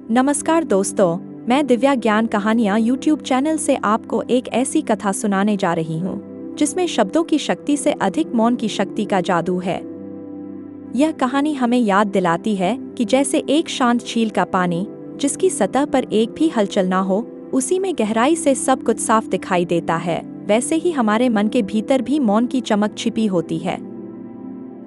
नमस्कार दोस्तों, मैं दिव्या ज्ञान कहानियाँ यूट्यूब चैनल से आपको एक ऐसी कथा सुनाने जा रही हूँ जिसमें शब्दों की शक्ति से अधिक मौन की शक्ति का जादू है। यह कहानी हमें याद दिलाती है कि जैसे एक शांत झील का पानी जिसकी सतह पर एक भी हलचल ना हो, उसी में गहराई से सब कुछ साफ दिखाई देता है, वैसे ही हमारे मन के भीतर भी मौन की चमक छिपी होती है।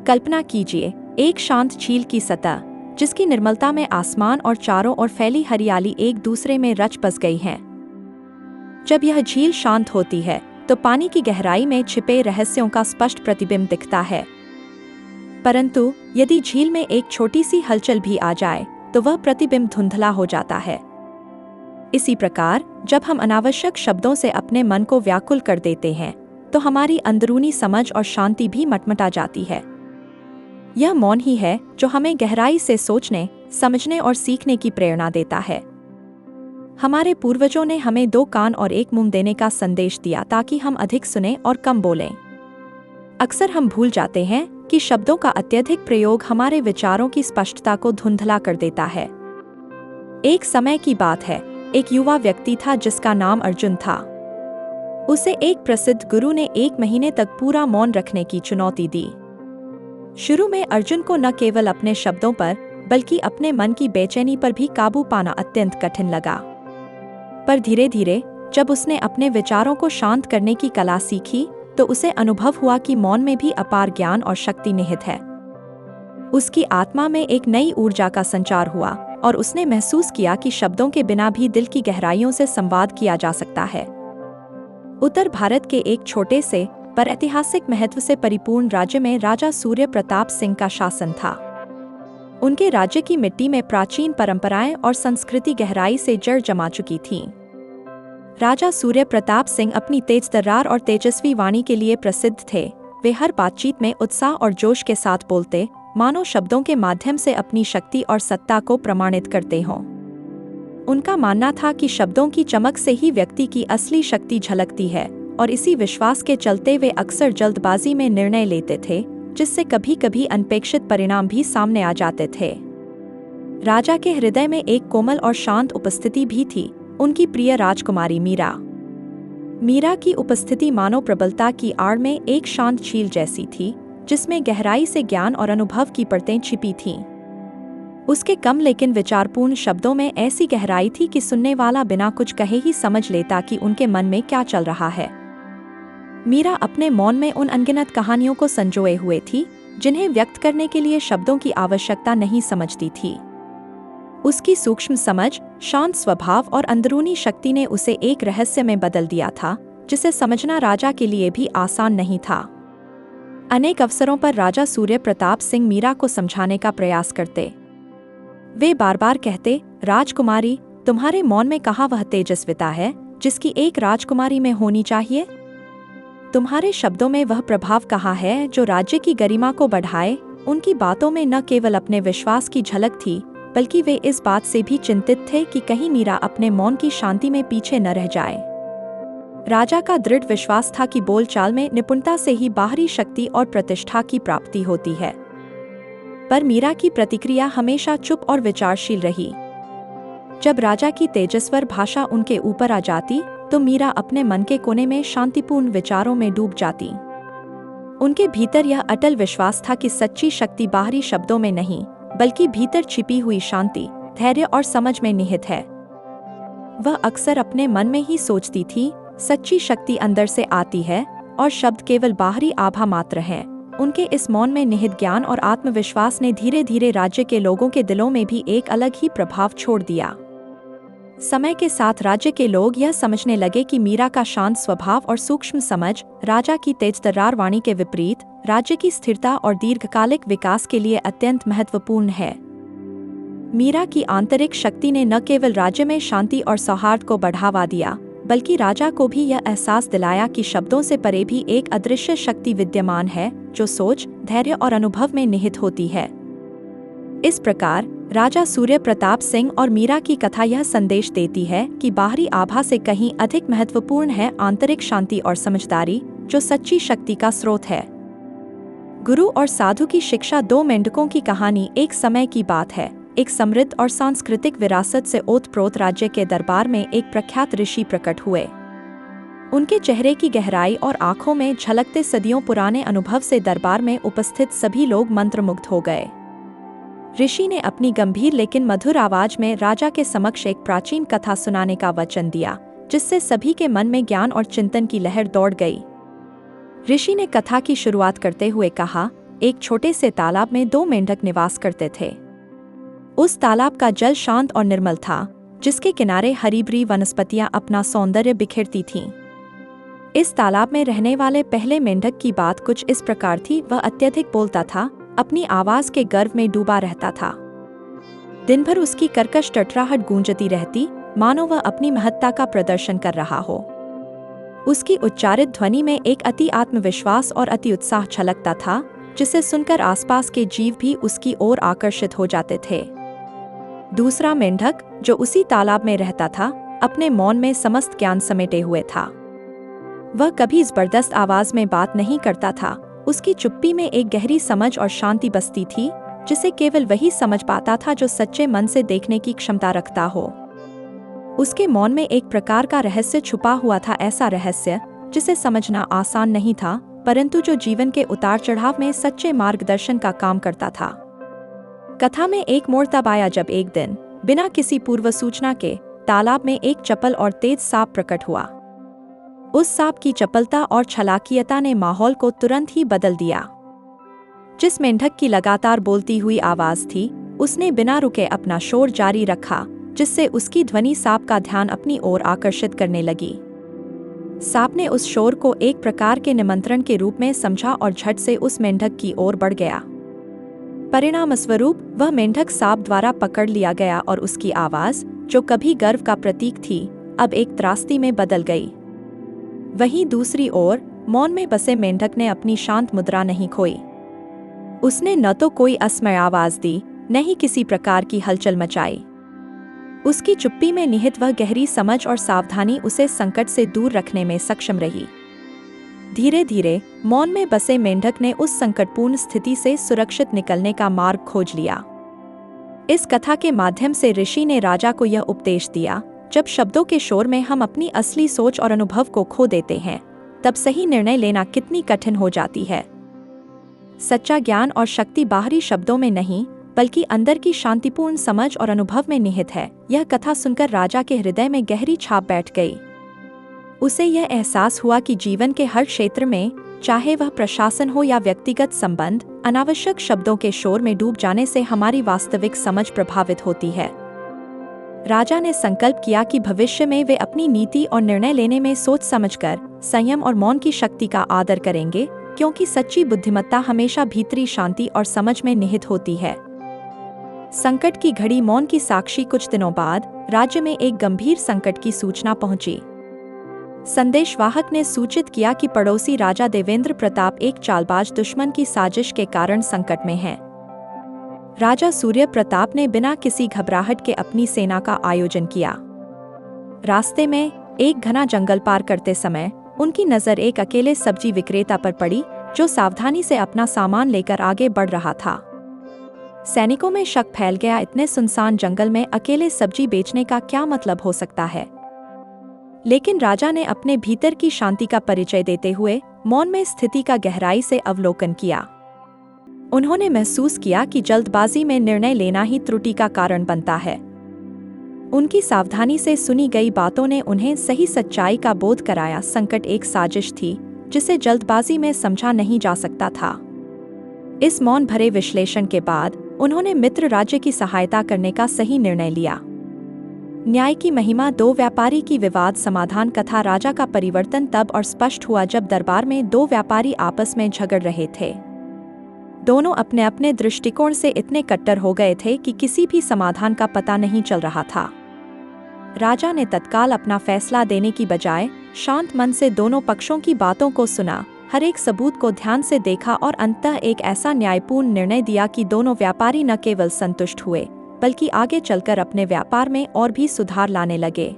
कल्पना कीजिए, एक शांत झील की सतह जिसकी निर्मलता में आसमान और चारों ओर फैली हरियाली एक दूसरे में रच बस गई हैं। जब यह झील शांत होती है तो पानी की गहराई में छिपे रहस्यों का स्पष्ट प्रतिबिंब दिखता है। परंतु यदि झील में एक छोटी सी हलचल भी आ जाए तो वह प्रतिबिंब धुंधला हो जाता है। इसी प्रकार जब हम अनावश्यक शब्दों से अपने मन को व्याकुल कर देते हैं तो हमारी अंदरूनी समझ और शांति भी मटमटा जाती है। यह मौन ही है जो हमें गहराई से सोचने, समझने और सीखने की प्रेरणा देता है। हमारे पूर्वजों ने हमें 2 कान और 1 मुंह देने का संदेश दिया ताकि हम अधिक सुने और कम बोलें। अक्सर हम भूल जाते हैं कि शब्दों का अत्यधिक प्रयोग हमारे विचारों की स्पष्टता को धुंधला कर देता है। एक समय की बात है, एक युवा व्यक्ति था जिसका नाम अर्जुन था। उसे एक प्रसिद्ध गुरु ने 1 महीने तक पूरा मौन रखने की चुनौती दी। शुरू में अर्जुन को न केवल अपने शब्दों पर बल्कि अपने मन की बेचैनी पर भी काबू पाना अत्यंत कठिन लगा। पर धीरे धीरे जब उसने अपने विचारों को शांत करने की कला सीखी तो उसे अनुभव हुआ कि मौन में भी अपार ज्ञान और शक्ति निहित है। उसकी आत्मा में एक नई ऊर्जा का संचार हुआ और उसने महसूस किया कि शब्दों के बिना भी दिल की गहराइयों से संवाद किया जा सकता है। उत्तर भारत के एक छोटे से पर ऐतिहासिक महत्व से परिपूर्ण राज्य में राजा सूर्य प्रताप सिंह का शासन था। उनके राज्य की मिट्टी में प्राचीन परंपराएं और संस्कृति गहराई से जड़ जमा चुकी थीं। राजा सूर्य प्रताप सिंह अपनी तेजतर्रार और तेजस्वी वाणी के लिए प्रसिद्ध थे। वे हर बातचीत में उत्साह और जोश के साथ बोलते, मानो शब्दों के माध्यम से अपनी शक्ति और सत्ता को प्रमाणित करते हों। उनका मानना था कि शब्दों की चमक से ही व्यक्ति की असली शक्ति झलकती है और इसी विश्वास के चलते वे अक्सर जल्दबाजी में निर्णय लेते थे, जिससे कभी कभी अनपेक्षित परिणाम भी सामने आ जाते थे। राजा के हृदय में एक कोमल और शांत उपस्थिति भी थी, उनकी प्रिय राजकुमारी मीरा। मीरा की उपस्थिति मानो प्रबलता की आड़ में एक शांत झील जैसी थी, जिसमें गहराई से ज्ञान और अनुभव की परतें छिपी थीं। उसके कम लेकिन विचारपूर्ण शब्दों में ऐसी गहराई थी कि सुनने वाला बिना कुछ कहे ही समझ लेता कि उनके मन में क्या चल रहा है। मीरा अपने मौन में उन अनगिनत कहानियों को संजोए हुए थी जिन्हें व्यक्त करने के लिए शब्दों की आवश्यकता नहीं समझती थी। उसकी सूक्ष्म समझ, शांत स्वभाव और अंदरूनी शक्ति ने उसे एक रहस्य में बदल दिया था जिसे समझना राजा के लिए भी आसान नहीं था। अनेक अवसरों पर राजा सूर्य प्रताप सिंह मीरा को समझाने का प्रयास करते। वे बार बार कहते, राजकुमारी, तुम्हारे मौन में कहाँ वह तेजस्विता है जिसकी एक राजकुमारी में होनी चाहिए? तुम्हारे शब्दों में वह प्रभाव कहाँ है जो राज्य की गरिमा को बढ़ाए? उनकी बातों में न केवल अपने विश्वास की झलक थी, बल्कि वे इस बात से भी चिंतित थे कि कहीं मीरा अपने मौन की शांति में पीछे न रह जाए। राजा का दृढ़ विश्वास था कि बोलचाल में निपुणता से ही बाहरी शक्ति और प्रतिष्ठा की प्राप्ति होती है। पर मीरा की प्रतिक्रिया हमेशा चुप और विचारशील रही। जब राजा की तेजस्वर भाषा उनके ऊपर आ जाती तो मीरा अपने मन के कोने में शांतिपूर्ण विचारों में डूब जाती। उनके भीतर यह अटल विश्वास था कि सच्ची शक्ति बाहरी शब्दों में नहीं, बल्कि भीतर छिपी हुई शांति, धैर्य और समझ में निहित है। वह अक्सर अपने मन में ही सोचती थी, सच्ची शक्ति अंदर से आती है और शब्द केवल बाहरी आभा मात्र हैं। उनके इस मौन में निहित ज्ञान और आत्मविश्वास ने धीरे धीरे राज्य के लोगों के दिलों में भी एक अलग ही प्रभाव छोड़ दिया। समय के साथ राज्य के लोग यह समझने लगे कि मीरा का शांत स्वभाव और सूक्ष्म समझ राजा की तेजतर्रार वाणी के विपरीत राज्य की स्थिरता और दीर्घकालिक विकास के लिए अत्यंत महत्वपूर्ण है। मीरा की आंतरिक शक्ति ने न केवल राज्य में शांति और सौहार्द को बढ़ावा दिया, बल्कि राजा को भी यह एहसास दिलाया कि शब्दों से परे भी एक अदृश्य शक्ति विद्यमान है जो सोच, धैर्य और अनुभव में निहित होती है। इस प्रकार राजा सूर्य प्रताप सिंह और मीरा की कथा यह संदेश देती है कि बाहरी आभा से कहीं अधिक महत्वपूर्ण है आंतरिक शांति और समझदारी, जो सच्ची शक्ति का स्रोत है। गुरु और साधु की शिक्षा 2 मेंढकों की कहानी। एक समय की बात है, एक समृद्ध और सांस्कृतिक विरासत से ओतप्रोत राज्य के दरबार में एक प्रख्यात ऋषि प्रकट हुए। उनके चेहरे की गहराई और आंखों में झलकते सदियों पुराने अनुभव से दरबार में उपस्थित सभी लोग मंत्रमुग्ध हो गए। ऋषि ने अपनी गंभीर लेकिन मधुर आवाज में राजा के समक्ष एक प्राचीन कथा सुनाने का वचन दिया, जिससे सभी के मन में ज्ञान और चिंतन की लहर दौड़ गई। ऋषि ने कथा की शुरुआत करते हुए कहा, एक छोटे से तालाब में 2 मेंढक निवास करते थे। उस तालाब का जल शांत और निर्मल था, जिसके किनारे हरी भरी वनस्पतियां अपना सौंदर्य बिखेरती थीं। इस तालाब में रहने वाले पहले मेंढक की बात कुछ इस प्रकार थी। वह अत्यधिक बोलता था, अपनी आवाज के गर्व में डूबा रहता था। दिन भर उसकी कर्कश टटराहट गूंजती रहती, मानो वह अपनी महत्ता का प्रदर्शन कर रहा हो। उसकी उच्चारित ध्वनि में एक अति आत्मविश्वास और अति उत्साह छलकता था, जिसे सुनकर आसपास के जीव भी उसकी ओर आकर्षित हो जाते थे। दूसरा मेंढक, जो उसी तालाब में रहता था, अपने मौन में समस्त ज्ञान समेटे हुए था। वह कभी जबरदस्त आवाज में बात नहीं करता था। उसकी चुप्पी में एक गहरी समझ और शांति बसती थी, जिसे केवल वही समझ पाता था जो सच्चे मन से देखने की क्षमता रखता हो। उसके मौन में एक प्रकार का रहस्य छुपा हुआ था, ऐसा रहस्य जिसे समझना आसान नहीं था, परंतु जो जीवन के उतार चढ़ाव में सच्चे मार्गदर्शन का काम करता था। कथा में एक मोड़ तब आया जब एक दिन, बिना किसी पूर्व सूचना के, तालाब में एक चपल और तेज सांप प्रकट हुआ। उस सांप की चपलता और छलाकियता ने माहौल को तुरंत ही बदल दिया। जिस मेंढक की लगातार बोलती हुई आवाज थी, उसने बिना रुके अपना शोर जारी रखा, जिससे उसकी ध्वनि सांप का ध्यान अपनी ओर आकर्षित करने लगी। सांप ने उस शोर को एक प्रकार के निमंत्रण के रूप में समझा और झट से उस मेंढक की ओर बढ़ गया। परिणामस्वरूप वह मेंढक सांप द्वारा पकड़ लिया गया और उसकी आवाज, जो कभी गर्व का प्रतीक थी, अब एक त्रासदी में बदल गई। वहीं दूसरी ओर, मौन में बसे मेंढक ने अपनी शांत मुद्रा नहीं खोई। उसने न तो कोई असमय आवाज दी, न ही किसी प्रकार की हलचल मचाई। उसकी चुप्पी में निहित वह गहरी समझ और सावधानी उसे संकट से दूर रखने में सक्षम रही। धीरे धीरे मौन में बसे मेंढक ने उस संकटपूर्ण स्थिति से सुरक्षित निकलने का मार्ग खोज लिया। इस कथा के माध्यम से ऋषि ने राजा को यह उपदेश दिया, जब शब्दों के शोर में हम अपनी असली सोच और अनुभव को खो देते हैं, तब सही निर्णय लेना कितनी कठिन हो जाती है। सच्चा ज्ञान और शक्ति बाहरी शब्दों में नहीं, बल्कि अंदर की शांतिपूर्ण समझ और अनुभव में निहित है। यह कथा सुनकर राजा के हृदय में गहरी छाप बैठ गई। उसे यह एहसास हुआ कि जीवन के हर क्षेत्र में, चाहे वह प्रशासन हो या व्यक्तिगत संबंध, अनावश्यक शब्दों के शोर में डूब जाने से हमारी वास्तविक समझ प्रभावित होती है। राजा ने संकल्प किया कि भविष्य में वे अपनी नीति और निर्णय लेने में सोच समझकर संयम और मौन की शक्ति का आदर करेंगे, क्योंकि सच्ची बुद्धिमत्ता हमेशा भीतरी शांति और समझ में निहित होती है। संकट की घड़ी मौन की साक्षी। कुछ दिनों बाद राज्य में एक गंभीर संकट की सूचना पहुंची। संदेशवाहक ने सूचित किया कि पड़ोसी राजा देवेंद्र प्रताप एक चालबाज दुश्मन की साजिश के कारण संकट में हैं। राजा सूर्य प्रताप ने बिना किसी घबराहट के अपनी सेना का आयोजन किया। रास्ते में एक घना जंगल पार करते समय उनकी नजर एक अकेले सब्जी विक्रेता पर पड़ी, जो सावधानी से अपना सामान लेकर आगे बढ़ रहा था। सैनिकों में शक फैल गया, इतने सुनसान जंगल में अकेले सब्जी बेचने का क्या मतलब हो सकता है। लेकिन राजा ने अपने भीतर की शांति का परिचय देते हुए मौन में स्थिति का गहराई से अवलोकन किया। उन्होंने महसूस किया कि जल्दबाजी में निर्णय लेना ही त्रुटि का कारण बनता है। उनकी सावधानी से सुनी गई बातों ने उन्हें सही सच्चाई का बोध कराया। संकट एक साजिश थी, जिसे जल्दबाजी में समझा नहीं जा सकता था। इस मौन भरे विश्लेषण के बाद उन्होंने मित्र राज्य की सहायता करने का सही निर्णय लिया। न्याय की महिमा। 2 व्यापारी की विवाद समाधान कथा। राजा का परिवर्तन तब और स्पष्ट हुआ जब दरबार में 2 व्यापारी आपस में झगड़ रहे थे। दोनों अपने अपने दृष्टिकोण से इतने कट्टर हो गए थे कि किसी भी समाधान का पता नहीं चल रहा था। राजा ने तत्काल अपना फैसला देने की बजाय शांत मन से दोनों पक्षों की बातों को सुना, हर एक सबूत को ध्यान से देखा और अंततः एक ऐसा न्यायपूर्ण निर्णय दिया कि दोनों व्यापारी न केवल संतुष्ट हुए, बल्कि आगे चलकर अपने व्यापार में और भी सुधार लाने लगे।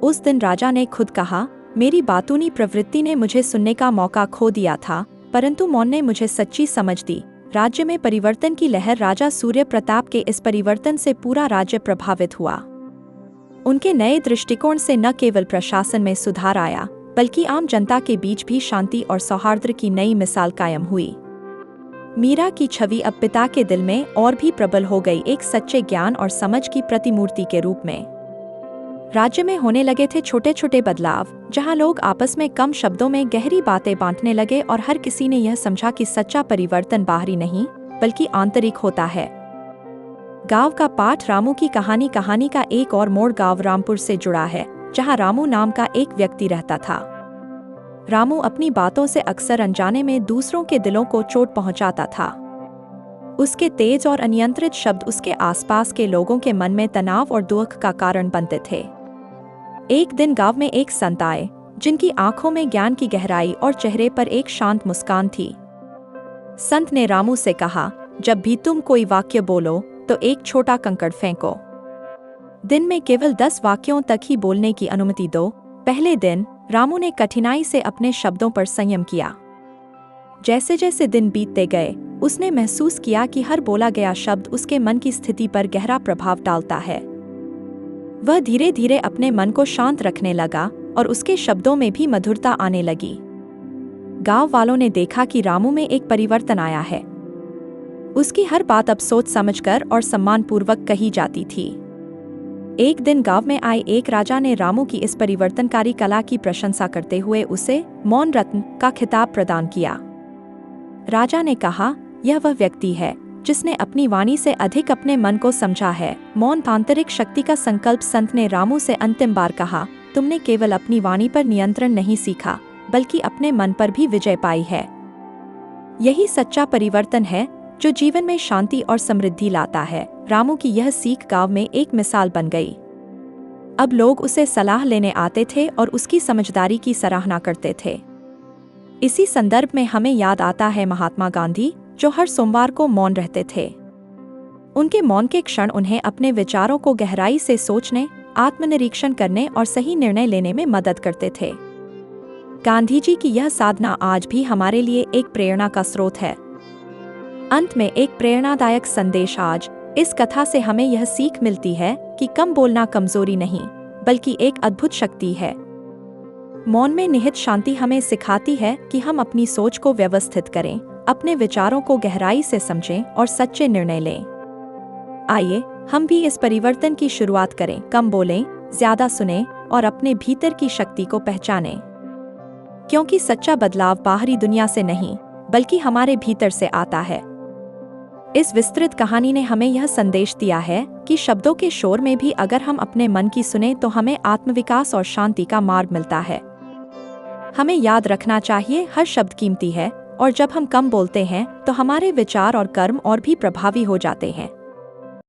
उस दिन राजा ने खुद कहा, मेरी बातूनी प्रवृत्ति ने मुझे सुनने का मौका खो दिया था, परंतु मौन ने मुझे सच्ची समझ दी। राज्य में परिवर्तन की लहर। राजा सूर्य प्रताप के इस परिवर्तन से पूरा राज्य प्रभावित हुआ। उनके नए दृष्टिकोण से न केवल प्रशासन में सुधार आया, बल्कि आम जनता के बीच भी शांति और सौहार्द की नई मिसाल कायम हुई। मीरा की छवि अब पिता के दिल में और भी प्रबल हो गई, एक सच्चे ज्ञान और समझ की प्रतिमूर्ति के रूप में। राज्य में होने लगे थे छोटे छोटे बदलाव, जहां लोग आपस में कम शब्दों में गहरी बातें बांटने लगे और हर किसी ने यह समझा कि सच्चा परिवर्तन बाहरी नहीं बल्कि आंतरिक होता है। गांव का पाठ। रामू की कहानी का एक और मोड़ गांव रामपुर से जुड़ा है, जहां रामू नाम का एक व्यक्ति रहता था। रामू अपनी बातों से अक्सर अनजाने में दूसरों के दिलों को चोट पहुंचाता था। उसके तेज और अनियंत्रित शब्द उसके आसपास के लोगों के मन में तनाव और दुख का कारण बनते थे। एक दिन गांव में एक संत आए, जिनकी आंखों में ज्ञान की गहराई और चेहरे पर एक शांत मुस्कान थी। संत ने रामू से कहा, जब भी तुम कोई वाक्य बोलो तो एक छोटा कंकड़ फेंको। दिन में केवल 10 वाक्यों तक ही बोलने की अनुमति दो। पहले दिन रामू ने कठिनाई से अपने शब्दों पर संयम किया। जैसे जैसे दिन बीतते गए, उसने महसूस किया कि हर बोला गया शब्द उसके मन की स्थिति पर गहरा प्रभाव डालता है। वह धीरे धीरे अपने मन को शांत रखने लगा और उसके शब्दों में भी मधुरता आने लगी। गांव वालों ने देखा कि रामू में एक परिवर्तन आया है। उसकी हर बात अब सोच समझकर और सम्मानपूर्वक कही जाती थी। एक दिन गांव में आए एक राजा ने रामू की इस परिवर्तनकारी कला की प्रशंसा करते हुए उसे मौन रत्न का खिताब प्रदान किया। राजा ने कहा, यह वह व्यक्ति है जिसने अपनी वाणी से अधिक अपने मन को समझा है। मौन आंतरिक शक्ति का संकल्प। संत ने रामू से अंतिम बार कहा, तुमने केवल अपनी वाणी पर नियंत्रण नहीं सीखा, बल्कि अपने मन पर भी विजय पाई है। यही सच्चा परिवर्तन है जो जीवन में शांति और समृद्धि लाता है। रामू की यह सीख गांव में एक मिसाल बन गई। अब लोग उसे सलाह लेने आते थे और उसकी समझदारी की सराहना करते थे। इसी संदर्भ में हमें याद आता है महात्मा गांधी, जो हर सोमवार को मौन रहते थे। उनके मौन के क्षण उन्हें अपने विचारों को गहराई से सोचने, आत्मनिरीक्षण करने और सही निर्णय लेने में मदद करते थे। गांधी जी की यह साधना आज भी हमारे लिए एक प्रेरणा का स्रोत है। अंत में एक प्रेरणादायक संदेश। आज इस कथा से हमें यह सीख मिलती है कि कम बोलना कमजोरी नहीं, बल्कि एक अद्भुत शक्ति है। मौन में निहित शांति हमें सिखाती है कि हम अपनी सोच को व्यवस्थित करें, अपने विचारों को गहराई से समझें और सच्चे निर्णय लें। आइए हम भी इस परिवर्तन की शुरुआत करें। कम बोलें, ज्यादा सुनें और अपने भीतर की शक्ति को पहचानें, क्योंकि सच्चा बदलाव बाहरी दुनिया से नहीं, बल्कि हमारे भीतर से आता है। इस विस्तृत कहानी ने हमें यह संदेश दिया है कि शब्दों के शोर में भी अगर हम अपने मन की सुने तो हमें आत्मविकास और शांति का मार्ग मिलता है। हमें याद रखना चाहिए, हर शब्द कीमती है और जब हम कम बोलते हैं तो हमारे विचार और कर्म और भी प्रभावी हो जाते हैं।